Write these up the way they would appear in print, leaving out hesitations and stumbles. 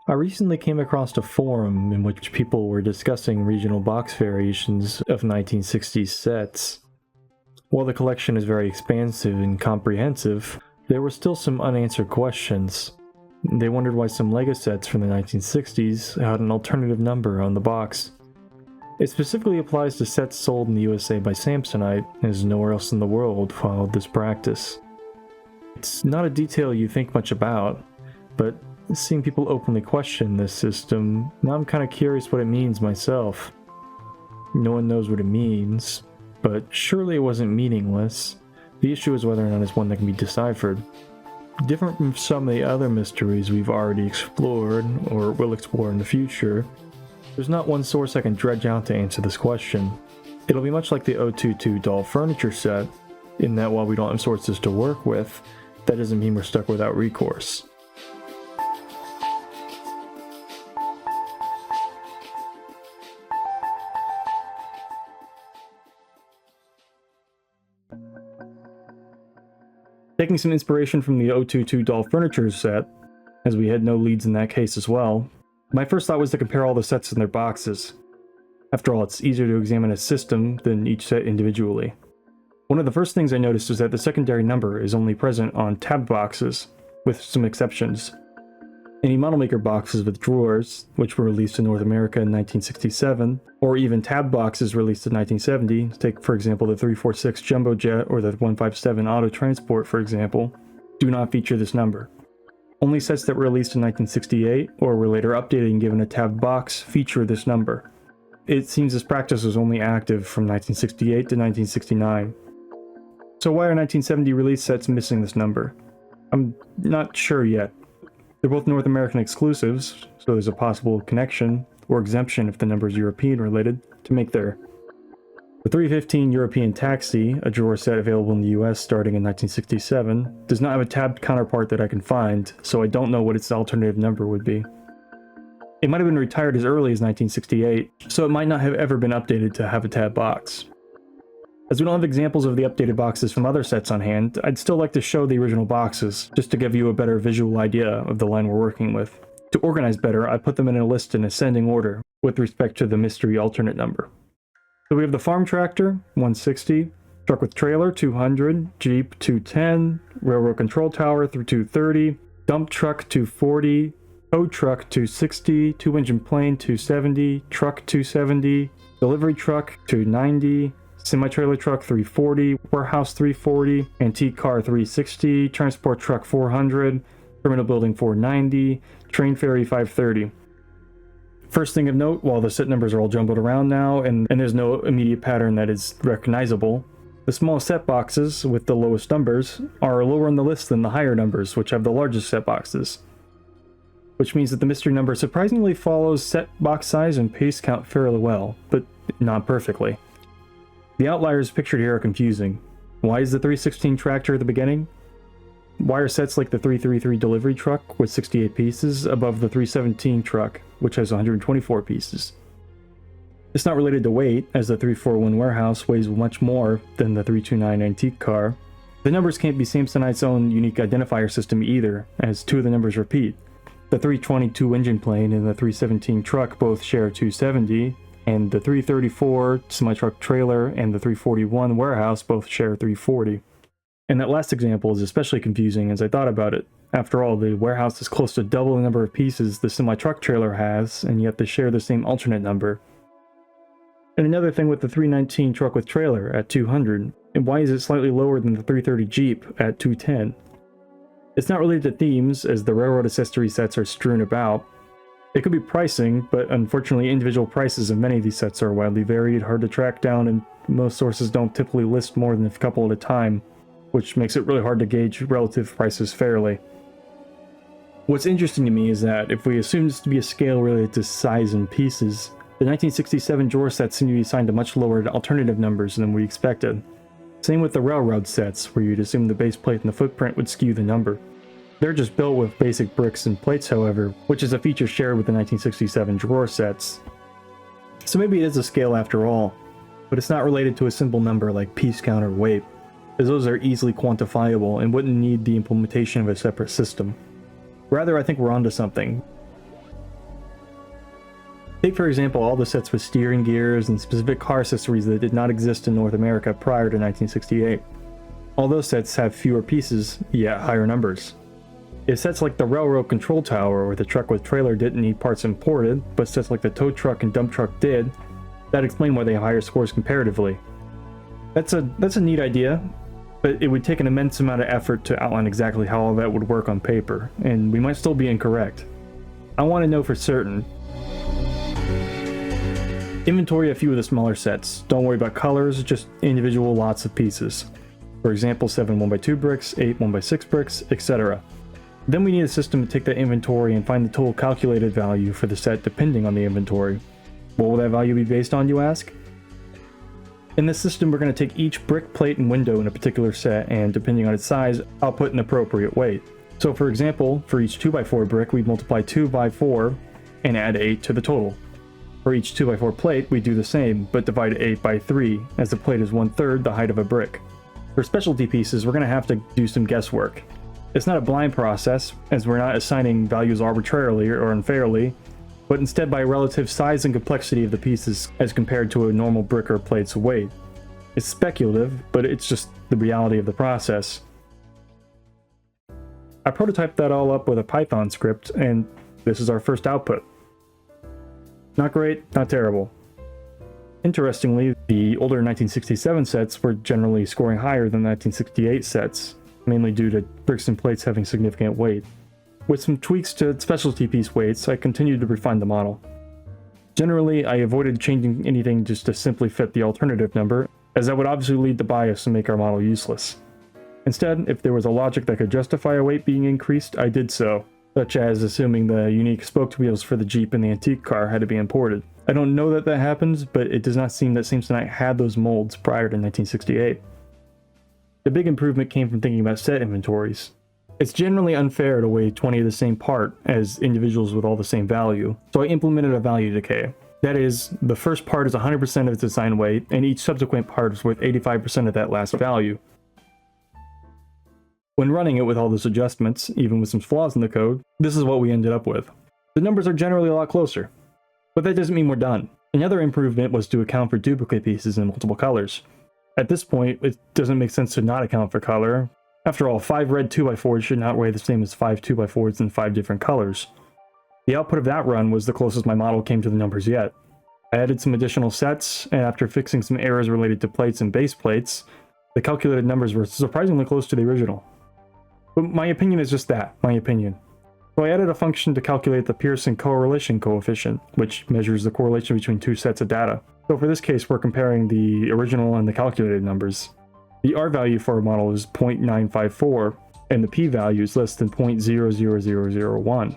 I recently came across a forum in which people were discussing regional box variations of 1960s sets. While the collection is very expansive and comprehensive, there were still some unanswered questions. They wondered why some LEGO sets from the 1960s had an alternative number on the box. It specifically applies to sets sold in the USA by Samsonite, as nowhere else in the world followed this practice. It's not a detail you think much about, but seeing people openly question this system, now I'm kind of curious what it means myself. No one knows what it means, but surely it wasn't meaningless. The issue is whether or not it's one that can be deciphered. Different from some of the other mysteries we've already explored, or will explore in the future, there's not one source I can dredge out to answer this question. It'll be much like the 022 doll furniture set, in that while we don't have sources to work with, that doesn't mean we're stuck without recourse. Taking some inspiration from the 022 doll furniture set, as we had no leads in that case as well, my first thought was to compare all the sets in their boxes. After all, it's easier to examine a system than each set individually. One of the first things I noticed was that the secondary number is only present on tabbed boxes, with some exceptions. Any model maker boxes with drawers, which were released in North America in 1967, or even tabbed boxes released in 1970, take for example the 346 Jumbo Jet or the 157 Auto Transport for example, do not feature this number. Only sets that were released in 1968 or were later updated and given a tabbed box feature this number. It seems this practice was only active from 1968 to 1969. So why are 1970 release sets missing this number? I'm not sure yet. They're both North American exclusives, so there's a possible connection, or exemption if the number is European related, to make there. The 315 European Taxi, a drawer set available in the US starting in 1967, does not have a tabbed counterpart that I can find, so I don't know what its alternative number would be. It might have been retired as early as 1968, so it might not have ever been updated to have a tabbed box. As we don't have examples of the updated boxes from other sets on hand, I'd still like to show the original boxes, just to give you a better visual idea of the line we're working with. To organize better, I put them in a list in ascending order, with respect to the mystery alternate number. So we have the farm tractor, 160, truck with trailer, 200, Jeep, 210, railroad control tower, through 230, dump truck, 240, tow truck, 260, two-engine plane, 270, truck, 270, delivery truck, 290, semi-trailer truck 340, warehouse 340, antique car 360, transport truck 400, terminal building 490, train ferry 530. First thing of note, while the set numbers are all jumbled around now and there's no immediate pattern that is recognizable, the smallest set boxes with the lowest numbers are lower on the list than the higher numbers, which have the largest set boxes. Which means that the mystery number surprisingly follows set box size and pace count fairly well, but not perfectly. The outliers pictured here are confusing. Why is the 316 tractor at the beginning? Why are sets like the 333 delivery truck with 68 pieces above the 317 truck, which has 124 pieces? It's not related to weight, as the 341 warehouse weighs much more than the 329 antique car. The numbers can't be Samsonite's own unique identifier system either, as two of the numbers repeat. The 322 engine plane and the 317 truck both share 270, and the 334 semi-truck trailer and the 341 warehouse both share 340. And that last example is especially confusing as I thought about it. After all, the warehouse is close to double the number of pieces the semi-truck trailer has, and yet they share the same alternate number. And another thing with the 319 truck with trailer at 200, and why is it slightly lower than the 330 Jeep at 210? It's not related to themes, as the railroad accessory sets are strewn about. It could be pricing, but unfortunately individual prices of many of these sets are widely varied, hard to track down, and most sources don't typically list more than a couple at a time, which makes it really hard to gauge relative prices fairly. What's interesting to me is that if we assume this to be a scale related to size and pieces, the 1967 drawer sets seem to be assigned to much lower alternative numbers than we expected. Same with the railroad sets, where you'd assume the base plate and the footprint would skew the number. They're just built with basic bricks and plates, however, which is a feature shared with the 1967 drawer sets. So maybe it is a scale after all, but it's not related to a simple number like piece count or weight, as those are easily quantifiable and wouldn't need the implementation of a separate system. Rather, I think we're onto something. Take for example all the sets with steering gears and specific car accessories that did not exist in North America prior to 1968. All those sets have fewer pieces, yet higher numbers. If sets like the railroad control tower or the truck with trailer didn't need parts imported, but sets like the tow truck and dump truck did, that explains why they have higher scores comparatively. That's a neat idea, but it would take an immense amount of effort to outline exactly how all that would work on paper, and we might still be incorrect. I want to know for certain. Inventory a few of the smaller sets. Don't worry about colors, just individual lots of pieces. For example, 7 1x2 bricks, 8 1x6 bricks, etc. Then we need a system to take that inventory and find the total calculated value for the set depending on the inventory. What will that value be based on, you ask? In this system, we're going to take each brick, plate, and window in a particular set and, depending on its size, output an appropriate weight. So for example, for each 2x4 brick, we'd multiply 2 by 4 and add 8 to the total. For each 2x4 plate, we do the same, but divide 8 by 3, as the plate is 1/3 the height of a brick. For specialty pieces, we're going to have to do some guesswork. It's not a blind process, as we're not assigning values arbitrarily or unfairly, but instead by relative size and complexity of the pieces as compared to a normal brick or plate's weight. It's speculative, but it's just the reality of the process. I prototyped that all up with a Python script, and this is our first output. Not great, not terrible. Interestingly, the older 1967 sets were generally scoring higher than 1968 sets, mainly due to bricks and plates having significant weight. With some tweaks to specialty piece weights, I continued to refine the model. Generally, I avoided changing anything just to simply fit the alternative number, as that would obviously lead to bias and make our model useless. Instead, if there was a logic that could justify a weight being increased, I did so, such as assuming the unique spoked wheels for the Jeep and the antique car had to be imported. I don't know that happens, but it does not seem that Samsonite had those molds prior to 1968. The big improvement came from thinking about set inventories. It's generally unfair to weigh 20 of the same part as individuals with all the same value, so I implemented a value decay. That is, the first part is 100% of its assigned weight, and each subsequent part is worth 85% of that last value. When running it with all those adjustments, even with some flaws in the code, this is what we ended up with. The numbers are generally a lot closer. But that doesn't mean we're done. Another improvement was to account for duplicate pieces in multiple colors. At this point, it doesn't make sense to not account for color. After all, 5 red 2x4s should not weigh the same as 5 2x4s in 5 different colors. The output of that run was the closest my model came to the numbers yet. I added some additional sets, and after fixing some errors related to plates and base plates, the calculated numbers were surprisingly close to the original. But my opinion is just that, my opinion. So I added a function to calculate the Pearson correlation coefficient, which measures the correlation between two sets of data. So for this case, we're comparing the original and the calculated numbers. The R value for our model is 0.954, and the P value is less than 0.00001.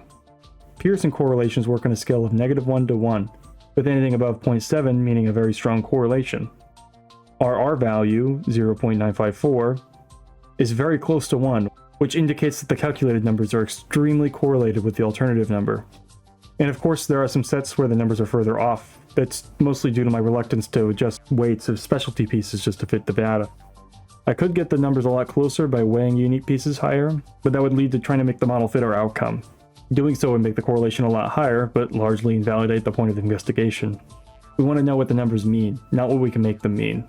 Pearson correlations work on a scale of -1 to 1, with anything above 0.7 meaning a very strong correlation. Our R value, 0.954, is very close to 1, which indicates that the calculated numbers are extremely correlated with the alternative number. And of course, there are some sets where the numbers are further off. That's mostly due to my reluctance to adjust weights of specialty pieces just to fit the data. I could get the numbers a lot closer by weighing unique pieces higher, but that would lead to trying to make the model fit our outcome. Doing so would make the correlation a lot higher, but largely invalidate the point of the investigation. We want to know what the numbers mean, not what we can make them mean.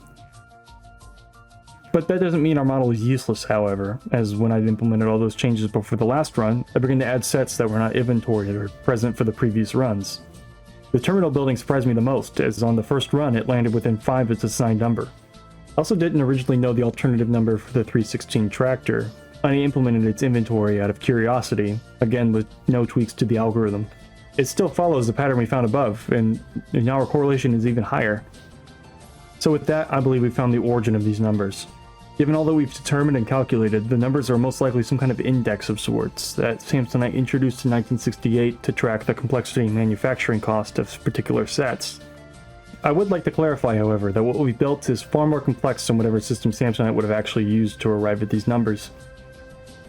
But that doesn't mean our model is useless, however, as when I'd implemented all those changes before the last run, I began to add sets that were not inventoried or present for the previous runs. The terminal building surprised me the most, as on the first run it landed within 5 of its assigned number. I also didn't originally know the alternative number for the 316 tractor. I implemented its inventory out of curiosity, again with no tweaks to the algorithm. It still follows the pattern we found above, and now our correlation is even higher. So with that, I believe we found the origin of these numbers. Given all that we've determined and calculated, the numbers are most likely some kind of index of sorts that Samsonite introduced in 1968 to track the complexity and manufacturing cost of particular sets. I would like to clarify, however, that what we built is far more complex than whatever system Samsonite would have actually used to arrive at these numbers.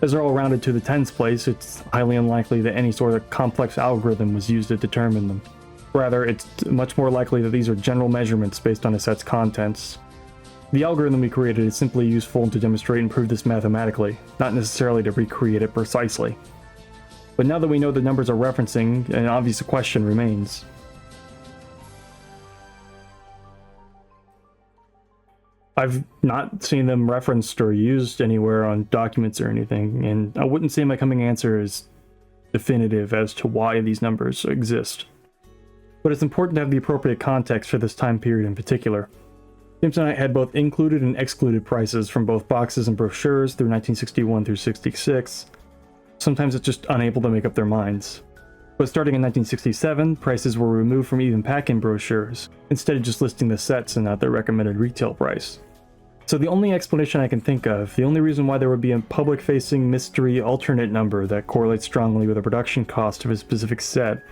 As they're all rounded to the tens place, it's highly unlikely that any sort of complex algorithm was used to determine them. Rather, it's much more likely that these are general measurements based on a set's contents. The algorithm we created is simply useful to demonstrate and prove this mathematically, not necessarily to recreate it precisely. But now that we know the numbers are referencing, an obvious question remains. I've not seen them referenced or used anywhere on documents or anything, and I wouldn't say my coming answer is definitive as to why these numbers exist. But it's important to have the appropriate context for this time period in particular. Samsonite had both included and excluded prices from both boxes and brochures through 1961 through 66. Sometimes it's just unable to make up their minds. But starting in 1967, prices were removed from even pack-in brochures, instead of just listing the sets and not their recommended retail price. So the only explanation I can think of, the only reason why there would be a public-facing mystery alternate number that correlates strongly with the production cost of a specific set,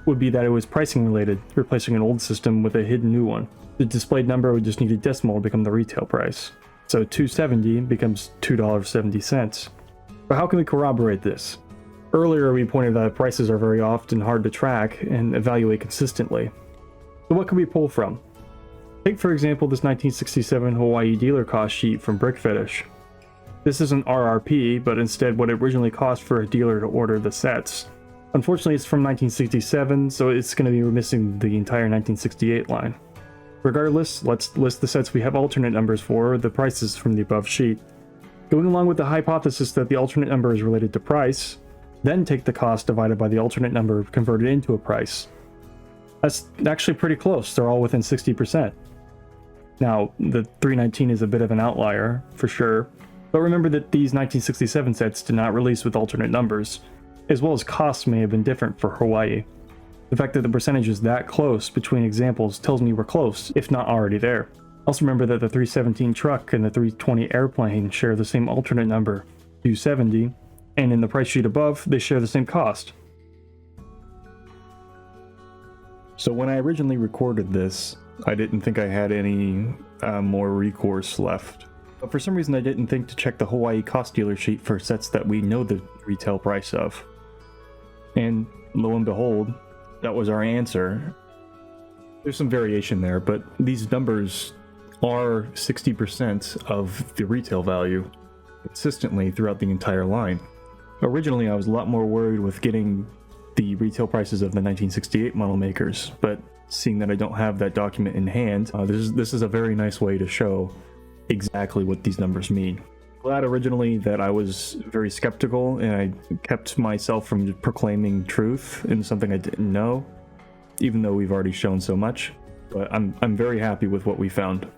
would be that it was pricing related, replacing an old system with a hidden new one. The displayed number would just need a decimal to become the retail price. So $2.70 becomes $2.70. But how can we corroborate this? Earlier we pointed that prices are very often hard to track and evaluate consistently. So what can we pull from? Take for example this 1967 Hawaii dealer cost sheet from Brick Fetish. This isn't RRP, but instead what it originally cost for a dealer to order the sets. Unfortunately it's from 1967, so it's going to be missing the entire 1968 line. Regardless, let's list the sets we have alternate numbers for, the prices from the above sheet. Going along with the hypothesis that the alternate number is related to price, then take the cost divided by the alternate number converted into a price. That's actually pretty close, they're all within 60%. Now, the 319 is a bit of an outlier, for sure, but remember that these 1967 sets did not release with alternate numbers, as well as costs may have been different for Hawaii. The fact that the percentage is that close between examples tells me we're close, if not already there. Also remember that the 317 truck and the 320 airplane share the same alternate number, 270, and in the price sheet above, they share the same cost. So when I originally recorded this, I didn't think I had any more recourse left. But for some reason I didn't think to check the Hawaii cost dealer sheet for sets that we know the retail price of. And lo and behold, that was our answer. There's some variation there, but these numbers are 60% of the retail value consistently throughout the entire line. Originally, I was a lot more worried with getting the retail prices of the 1968 model makers, but seeing that I don't have that document in hand, this is a very nice way to show exactly what these numbers mean. Glad originally that I was very skeptical and I kept myself from proclaiming truth in something I didn't know, even though we've already shown so much. But I'm very happy with what we found.